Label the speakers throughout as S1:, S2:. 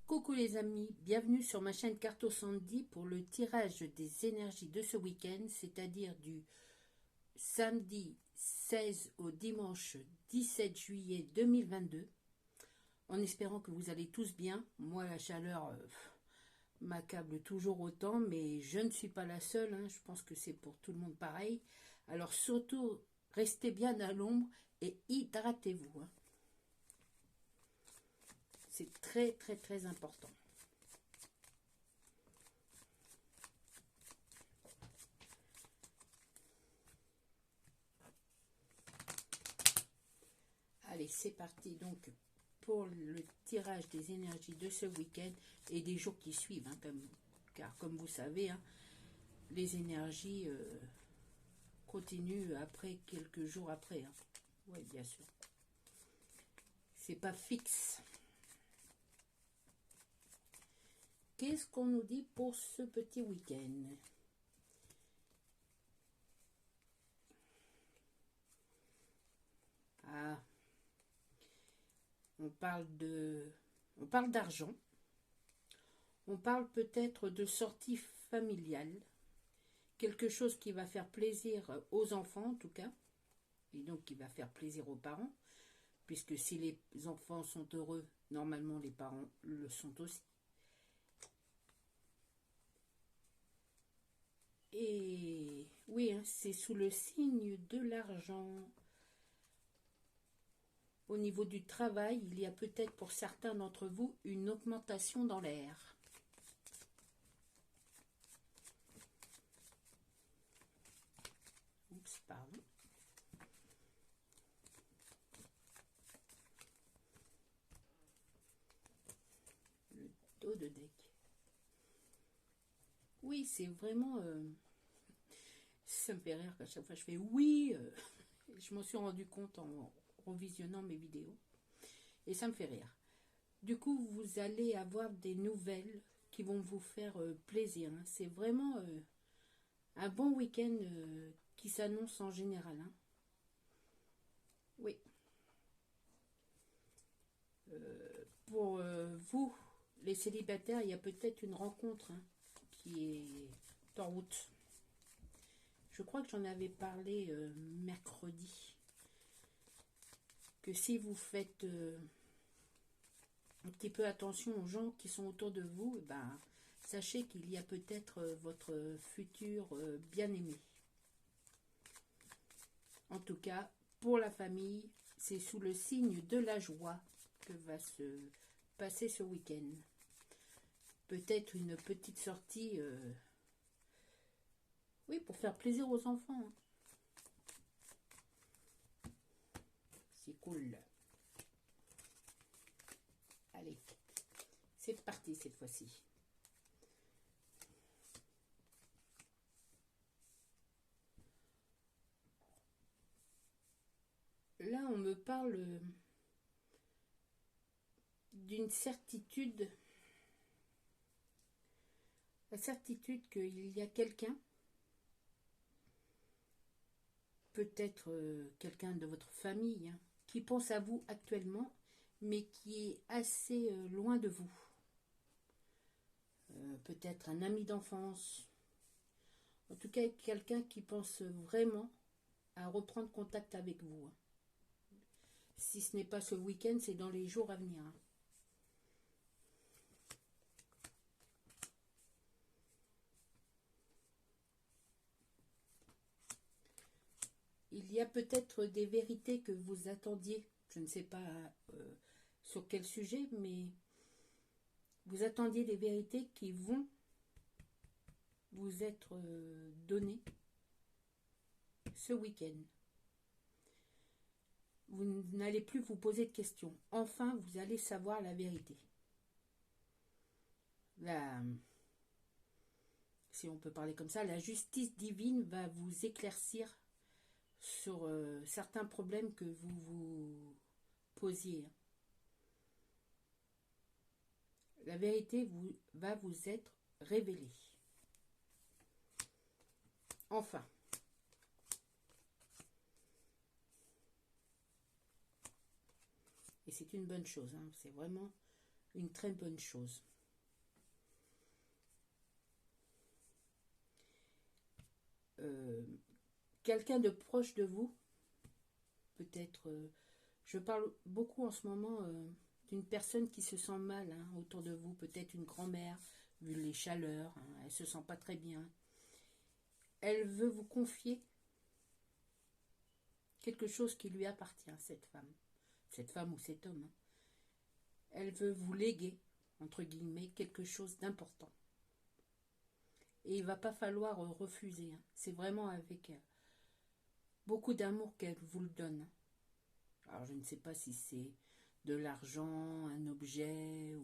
S1: Coucou les amis, bienvenue sur ma chaîne Carto Sandy pour le tirage des énergies de ce week-end, c'est-à-dire du samedi 16 au dimanche 17 juillet 2022. En espérant que vous allez tous bien. Moi, la chaleur m'accable toujours autant, mais je ne suis pas la seule, hein. Je pense que c'est pour tout le monde pareil. Alors surtout, restez bien à l'ombre et hydratez-vous, hein. C'est très très très important. Allez, c'est parti donc pour le tirage des énergies de ce week-end et des jours qui suivent, hein, car comme vous savez, hein, les énergies continuent après quelques jours après, hein. Oui, bien sûr. C'est pas fixe. Qu'est-ce qu'on nous dit pour ce petit week-end? Ah, on parle d'argent. On parle peut-être de sortie familiale. Quelque chose qui va faire plaisir aux enfants en tout cas. Et donc qui va faire plaisir aux parents. Puisque si les enfants sont heureux, normalement les parents le sont aussi. Et oui, hein, c'est sous le signe de l'argent. Au niveau du travail, il y a peut-être pour certains d'entre vous une augmentation dans l'air. Oups, pardon. Le dos de deck. Oui, c'est vraiment... ça me fait rire qu'à chaque fois je fais oui. Je m'en suis rendu compte en revisionnant mes vidéos. Et ça me fait rire. Du coup, vous allez avoir des nouvelles qui vont vous faire plaisir, hein. C'est vraiment un bon week-end qui s'annonce en général, hein. Oui. Pour vous, les célibataires, il y a peut-être une rencontre, hein, qui est en route. Je crois que j'en avais parlé mercredi. Que si vous faites un petit peu attention aux gens qui sont autour de vous, ben, sachez qu'il y a peut-être votre futur bien-aimé. En tout cas, pour la famille, c'est sous le signe de la joie que va se passer ce week-end. Peut-être une petite sortie, oui, pour faire plaisir aux enfants, hein. C'est cool. Allez, c'est parti cette fois-ci. Là, on me parle d'une certitude, la certitude qu'il y a quelqu'un, peut-être quelqu'un de votre famille, hein, qui pense à vous actuellement, mais qui est assez loin de vous. Peut-être un ami d'enfance, en tout cas quelqu'un qui pense vraiment à reprendre contact avec vous, hein. Si ce n'est pas ce week-end, c'est dans les jours à venir, hein. Il y a peut-être des vérités que vous attendiez, je ne sais pas sur quel sujet, mais vous attendiez des vérités qui vont vous être données ce week-end. Vous n'allez plus vous poser de questions. Enfin, vous allez savoir la vérité. Si on peut parler comme ça, la justice divine va vous éclaircir sur certains problèmes que vous vous posiez. La vérité va vous être révélée. Enfin. Et c'est une bonne chose, hein. C'est vraiment une très bonne chose. Quelqu'un de proche de vous, peut-être, je parle beaucoup en ce moment d'une personne qui se sent mal autour de vous, peut-être une grand-mère, vu les chaleurs, elle se sent pas très bien. Elle veut vous confier quelque chose qui lui appartient, cette femme ou cet homme. Elle veut vous léguer, entre guillemets, quelque chose d'important. Et il ne va pas falloir refuser. C'est vraiment avec beaucoup d'amour qu'elle vous le donne. Alors je ne sais pas si c'est de l'argent, un objet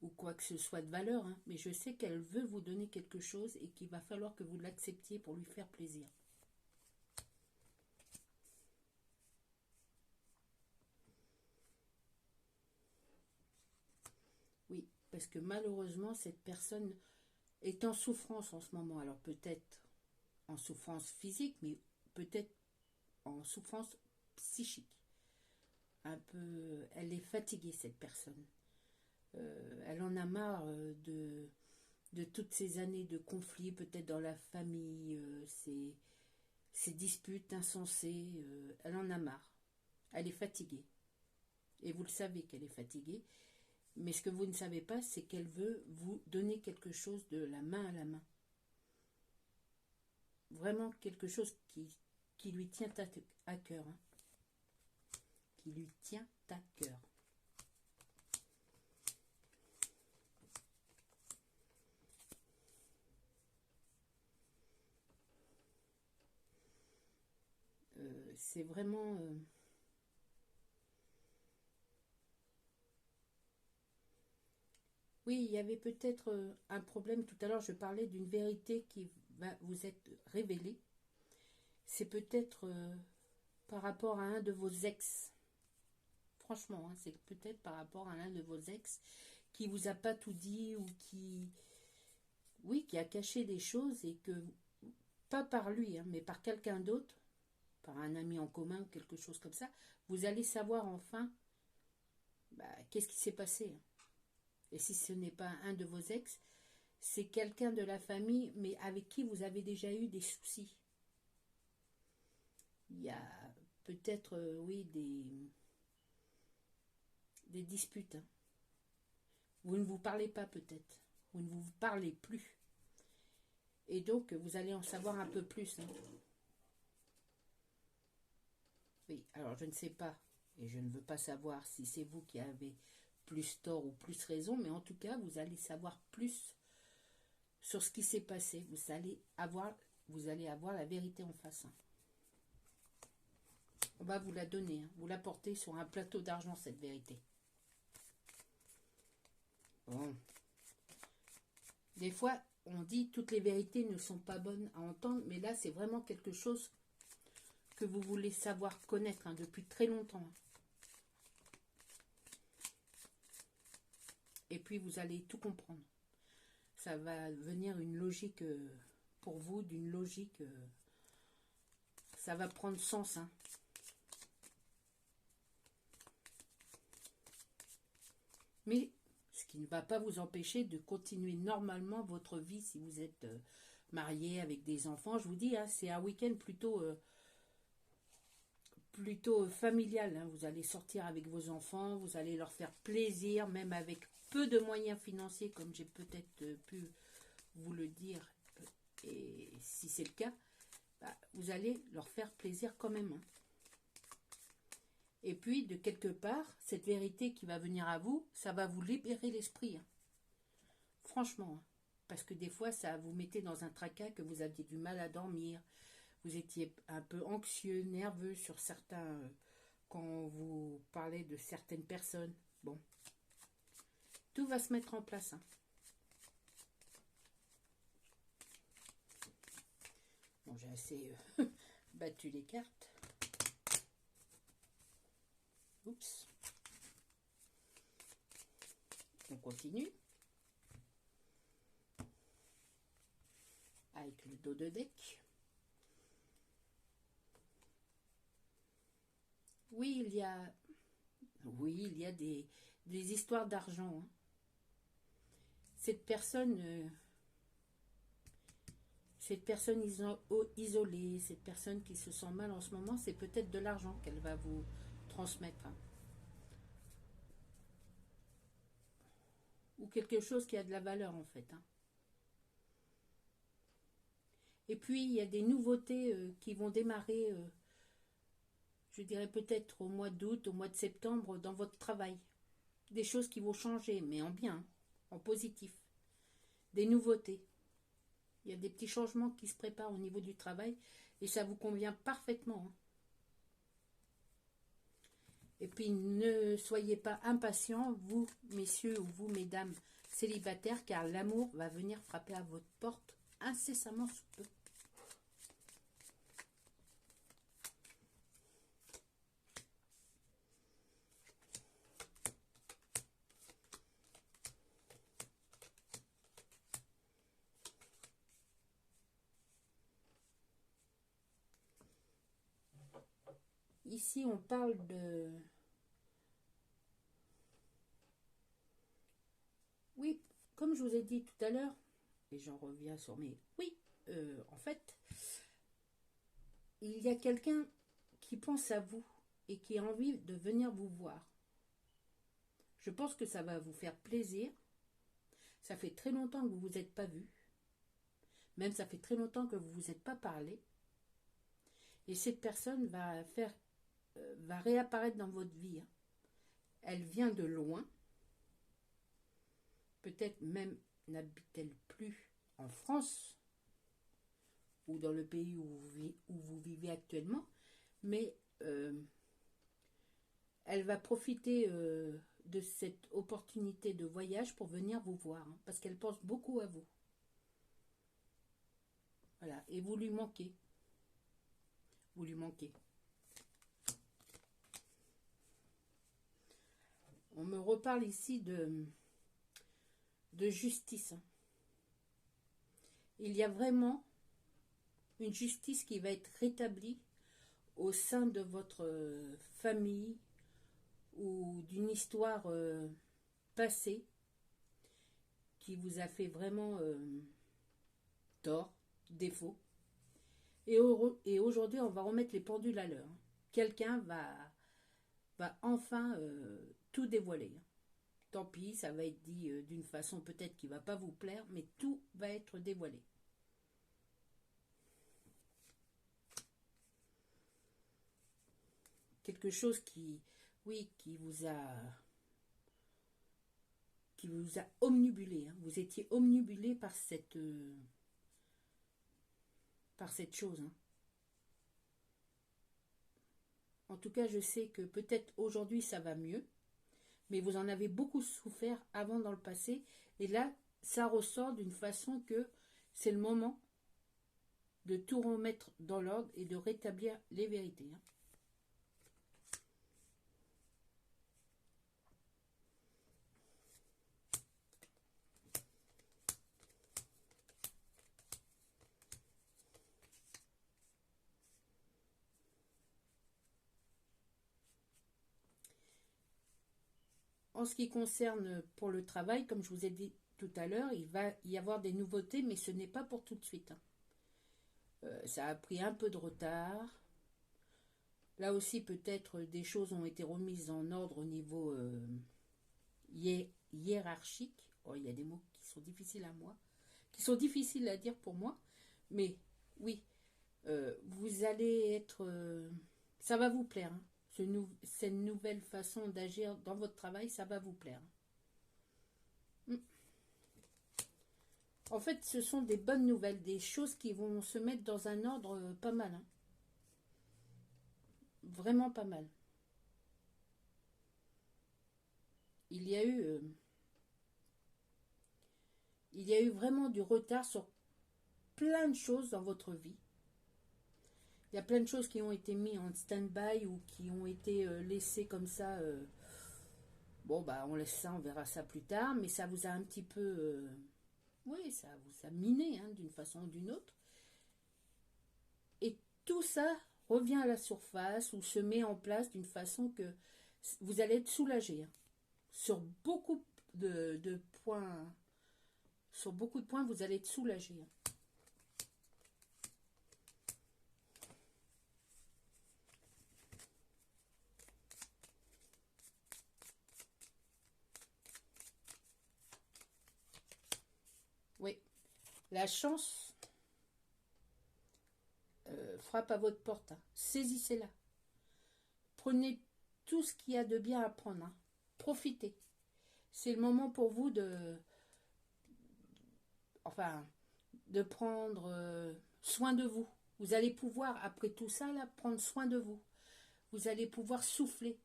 S1: ou quoi que ce soit de valeur, mais je sais qu'elle veut vous donner quelque chose et qu'il va falloir que vous l'acceptiez pour lui faire plaisir. Oui, parce que malheureusement, cette personne est en souffrance en ce moment. Alors peut-être en souffrance physique, mais peut-être en souffrance psychique. Un peu, elle est fatiguée, cette personne. Elle en a marre de toutes ces années de conflits, peut-être dans la famille, ces disputes insensées. Elle en a marre. Elle est fatiguée. Et vous le savez qu'elle est fatiguée. Mais ce que vous ne savez pas, c'est qu'elle veut vous donner quelque chose de la main à la main. Vraiment quelque chose qui lui tient à cœur. Qui lui tient à cœur. C'est vraiment... Oui, il y avait peut-être un problème. Tout à l'heure, je parlais d'une vérité qui va vous être révélée. C'est peut-être par rapport à un de vos ex. Franchement, c'est peut-être par rapport à l'un de vos ex qui vous a pas tout dit ou qui a caché des choses et que, pas par lui, mais par quelqu'un d'autre, par un ami en commun ou quelque chose comme ça, vous allez savoir enfin qu'est-ce qui s'est passé. Et si ce n'est pas un de vos ex, c'est quelqu'un de la famille, mais avec qui vous avez déjà eu des soucis. Il y a peut-être, des disputes. Vous ne vous parlez pas peut-être. Vous ne vous parlez plus. Et donc, vous allez en savoir un peu plus. Oui, alors je ne sais pas, et je ne veux pas savoir si c'est vous qui avez plus tort ou plus raison, mais en tout cas, vous allez savoir plus sur ce qui s'est passé. Vous allez avoir la vérité en face. On va vous la donner, vous la portez sur un plateau d'argent, cette vérité. Bon. Des fois, on dit toutes les vérités ne sont pas bonnes à entendre, mais là, c'est vraiment quelque chose que vous voulez savoir connaître depuis très longtemps. Et puis, vous allez tout comprendre. Ça va venir une logique pour vous, d'une logique... ça va prendre sens. Mais ce qui ne va pas vous empêcher de continuer normalement votre vie si vous êtes marié avec des enfants. Je vous dis, c'est un week-end plutôt familial. Vous allez sortir avec vos enfants, vous allez leur faire plaisir, même avec peu de moyens financiers, comme j'ai peut-être pu vous le dire. Et si c'est le cas, vous allez leur faire plaisir quand même. Et puis, de quelque part, cette vérité qui va venir à vous, ça va vous libérer l'esprit. Franchement. Parce que des fois, ça vous mettait dans un tracas que vous aviez du mal à dormir. Vous étiez un peu anxieux, nerveux sur certains... quand vous parlez de certaines personnes. Bon. Tout va se mettre en place. Bon, j'ai assez battu les cartes. Oups. On continue. Avec le dos de deck. Oui, il y a des des histoires d'argent. Hein. Cette personne isolée, cette personne qui se sent mal en ce moment, c'est peut-être de l'argent qu'elle va vous transmettre. Hein. Ou quelque chose qui a de la valeur en fait. Hein. Et puis il y a des nouveautés qui vont démarrer, je dirais peut-être au mois d'août, au mois de septembre, dans votre travail. Des choses qui vont changer, mais en bien, en positif. Des nouveautés. Il y a des petits changements qui se préparent au niveau du travail et ça vous convient parfaitement. Hein. Et puis ne soyez pas impatients, vous messieurs ou vous mesdames célibataires, car l'amour va venir frapper à votre porte incessamment sous peu. Ici, on parle de... Oui, comme je vous ai dit tout à l'heure, et j'en reviens sur mes... Oui, en fait, il y a quelqu'un qui pense à vous et qui a envie de venir vous voir. Je pense que ça va vous faire plaisir. Ça fait très longtemps que vous ne vous êtes pas vus. Même ça fait très longtemps que vous ne vous êtes pas parlé. Et cette personne va réapparaître dans votre vie. Hein. Elle vient de loin. Peut-être même n'habite-t-elle plus en France ou dans le pays où vous vivez actuellement. Mais elle va profiter de cette opportunité de voyage pour venir vous voir. Hein, parce qu'elle pense beaucoup à vous. Voilà. Et vous lui manquez. Vous lui manquez. On me reparle ici de justice. Il y a vraiment une justice qui va être rétablie au sein de votre famille ou d'une histoire passée qui vous a fait vraiment tort, défaut. Et aujourd'hui, on va remettre les pendules à l'heure. Quelqu'un va enfin tout dévoiler. Tant pis, ça va être dit d'une façon peut-être qui ne va pas vous plaire, mais tout va être dévoilé. Quelque chose qui vous a omnibulé. Hein. Vous étiez omnibulé par cette chose. Hein. En tout cas, je sais que peut-être aujourd'hui ça va mieux, mais vous en avez beaucoup souffert avant dans le passé, et là, ça ressort d'une façon que c'est le moment de tout remettre dans l'ordre et de rétablir les vérités. Hein. En ce qui concerne pour le travail, comme je vous ai dit tout à l'heure, il va y avoir des nouveautés, mais ce n'est pas pour tout de suite. Hein. Ça a pris un peu de retard. Là aussi, peut-être des choses ont été remises en ordre au niveau hiérarchique. Oh, il y a des mots qui sont difficiles à moi, qui sont difficiles à dire pour moi, mais oui, vous allez être... ça va vous plaire. Hein. Cette nouvelle façon d'agir dans votre travail, ça va vous plaire. En fait, ce sont des bonnes nouvelles, des choses qui vont se mettre dans un ordre pas mal. Hein. Vraiment pas mal. Il y a eu vraiment du retard sur plein de choses dans votre vie. Il y a plein de choses qui ont été mises en stand-by ou qui ont été laissées comme ça. Bon, bah, on laisse ça, on verra ça plus tard. Mais ça vous a un petit peu... oui, ça vous a miné hein, d'une façon ou d'une autre. Et tout ça revient à la surface ou se met en place d'une façon que vous allez être soulagé. Hein. sur beaucoup de points, vous allez être soulagé. Oui, la chance frappe à votre porte. Hein. Saisissez-la. Prenez tout ce qu'il y a de bien à prendre. Hein. Profitez. C'est le moment pour vous de prendre soin de vous. Vous allez pouvoir, après tout ça, là, prendre soin de vous. Vous allez pouvoir souffler.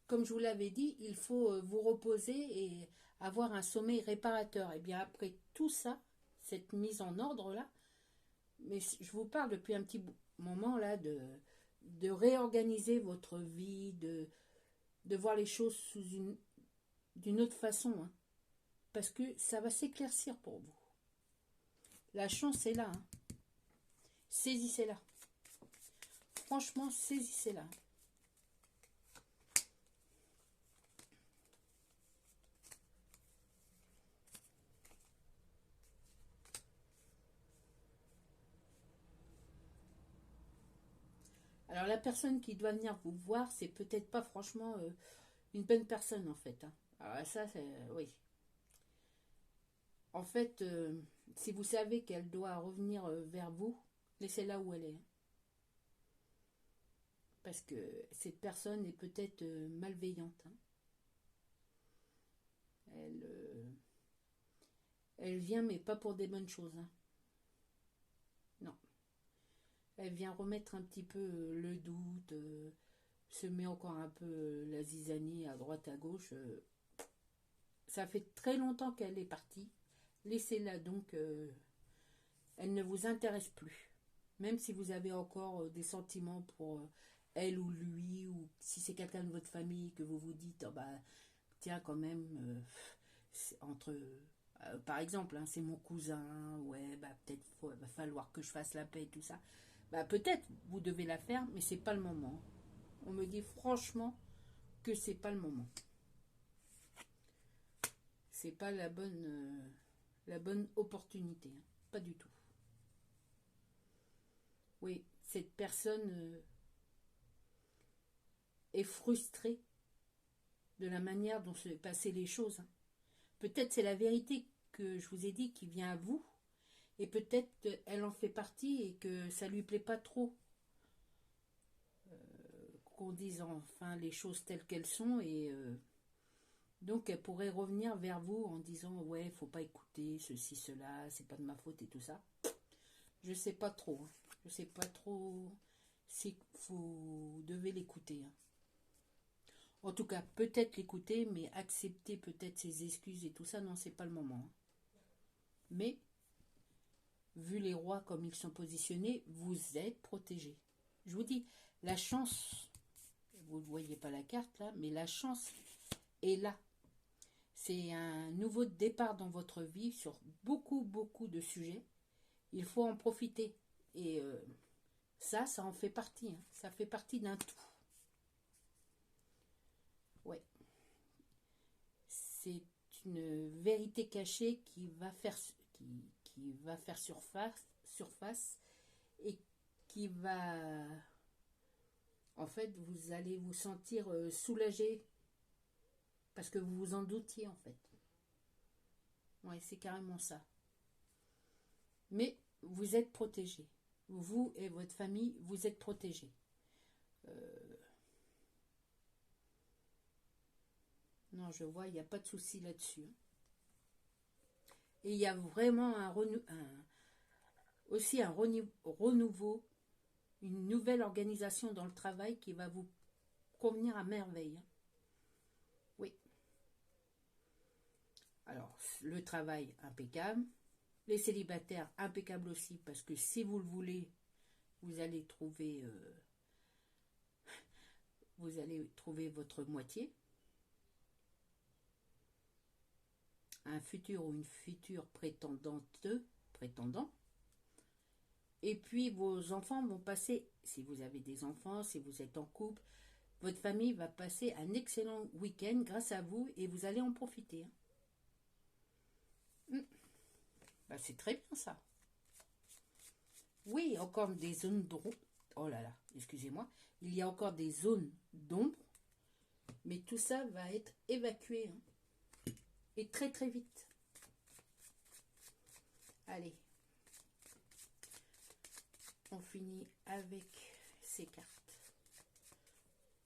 S1: Comme je vous l'avais dit, il faut vous reposer et avoir un sommeil réparateur. Et bien après tout ça, cette mise en ordre là, mais je vous parle depuis un petit moment là de réorganiser votre vie, de voir les choses d'une autre façon, hein, parce que ça va s'éclaircir pour vous. La chance est là, hein. Saisissez-la. Franchement, saisissez-la. Alors la personne qui doit venir vous voir, c'est peut-être pas franchement une bonne personne en fait. Hein. Alors ça, c'est oui. En fait, si vous savez qu'elle doit revenir vers vous, laissez-la où elle est. Hein. Parce que cette personne est peut-être malveillante. Hein. Elle vient, mais pas pour des bonnes choses. Hein. Non. Elle vient remettre un petit peu le doute, se met encore un peu la zizanie à droite, à gauche. Ça fait très longtemps qu'elle est partie. Laissez-la donc. Elle ne vous intéresse plus. Même si vous avez encore des sentiments pour elle ou lui, ou si c'est quelqu'un de votre famille que vous vous dites, oh bah, tiens, quand même, entre. Par exemple, hein, c'est mon cousin, ouais, bah peut-être va falloir que je fasse la paix et tout ça. Bah peut-être vous devez la faire, mais c'est pas le moment. On me dit franchement que c'est pas le moment. C'est pas la bonne opportunité, hein. Pas du tout. Oui, cette personne est frustrée de la manière dont se passaient les choses. Hein. Peut-être c'est la vérité que je vous ai dit qui vient à vous, et peut-être elle en fait partie et que ça lui plaît pas trop qu'on dise enfin les choses telles qu'elles sont, et donc elle pourrait revenir vers vous en disant ouais, faut pas écouter ceci, cela, c'est pas de ma faute et tout ça. Je sais pas trop. Hein. Je sais pas trop si vous devez l'écouter. Hein. En tout cas, peut-être l'écouter, mais accepter peut-être ses excuses et tout ça, non, c'est pas le moment. Hein. Mais, vu les rois comme ils sont positionnés, vous êtes protégés. Je vous dis, la chance, vous ne voyez pas la carte là, mais la chance est là. C'est un nouveau départ dans votre vie sur beaucoup, beaucoup de sujets. Il faut en profiter. Et ça en fait partie. Hein. Ça fait partie d'un tout. Ouais. C'est une vérité cachée qui va faire surface et qui va, en fait, vous allez vous sentir soulagé parce que vous vous en doutiez en fait. Ouais, c'est carrément ça. Mais vous êtes protégé. Vous et votre famille, vous êtes protégés. Non, je vois, il n'y a pas de souci là-dessus. Et il y a vraiment aussi un renouveau, une nouvelle organisation dans le travail qui va vous convenir à merveille. Oui. Alors, le travail impeccable, les célibataires impeccables aussi, parce que si vous le voulez, vous allez trouver votre moitié, un futur ou une future prétendant. Et puis vos enfants vont passer, si vous avez des enfants, si vous êtes en couple, Votre famille va passer un excellent week-end grâce à vous et vous allez en profiter. Bah, c'est très bien ça. Oui, encore des zones d'ombre. Oh là là, excusez-moi. Il y a encore des zones d'ombre, mais tout ça va être évacué. Et très très vite. Allez. On finit avec ces cartes.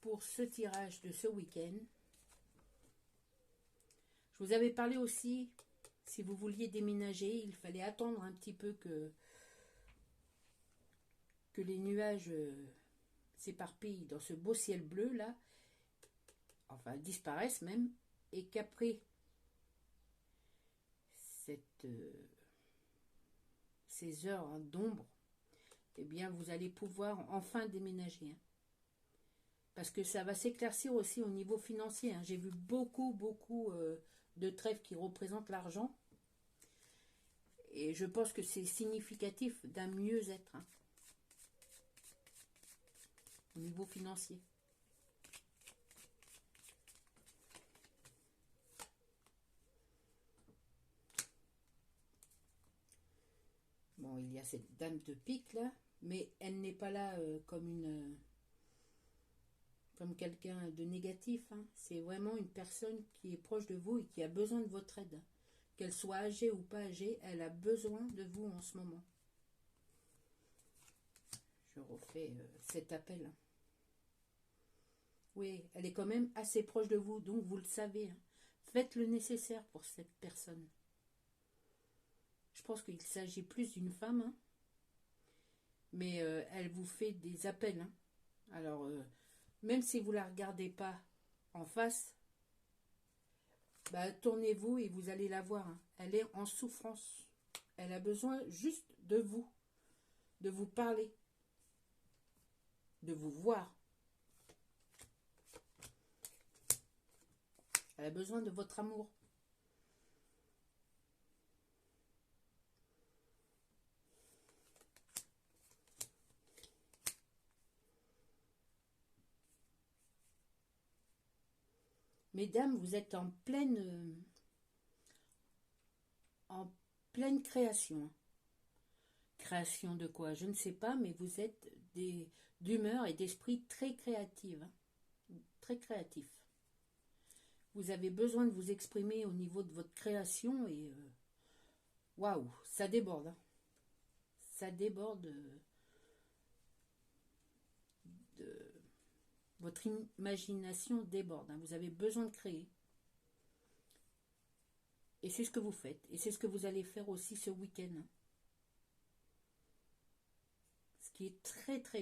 S1: Pour ce tirage de ce week-end, je vous avais parlé aussi, si vous vouliez déménager, il fallait attendre un petit peu que les nuages s'éparpillent dans ce beau ciel bleu là, enfin disparaissent même, et qu'après ces heures d'ombre, eh bien vous allez pouvoir enfin déménager. Parce que ça va s'éclaircir aussi au niveau financier. J'ai vu beaucoup de trèfles qui représentent l'argent. Et je pense que c'est significatif d'un mieux-être au niveau financier. Bon, il y a cette dame de pique là, mais elle n'est pas là comme quelqu'un de négatif. C'est vraiment une personne qui est proche de vous et qui a besoin de votre aide. Qu'elle soit âgée ou pas âgée, elle a besoin de vous en ce moment. Je refais cet appel. Oui, elle est quand même assez proche de vous, donc vous le savez. Faites le nécessaire pour cette personne. Je pense qu'il s'agit plus d'une femme, mais elle vous fait des appels. Alors, même si vous ne la regardez pas en face, bah, tournez-vous et vous allez la voir. Elle est en souffrance. Elle a besoin juste de vous parler, de vous voir. Elle a besoin de votre amour. Mesdames, vous êtes en pleine création. Création de quoi? Je ne sais pas, mais vous êtes d'humeur et d'esprit très créative. Très créatif. Vous avez besoin de vous exprimer au niveau de votre création et waouh, ça déborde. Ça déborde votre imagination déborde. Vous avez besoin de créer. Et c'est ce que vous faites. Et c'est ce que vous allez faire aussi ce week-end. Ce qui est très très bien.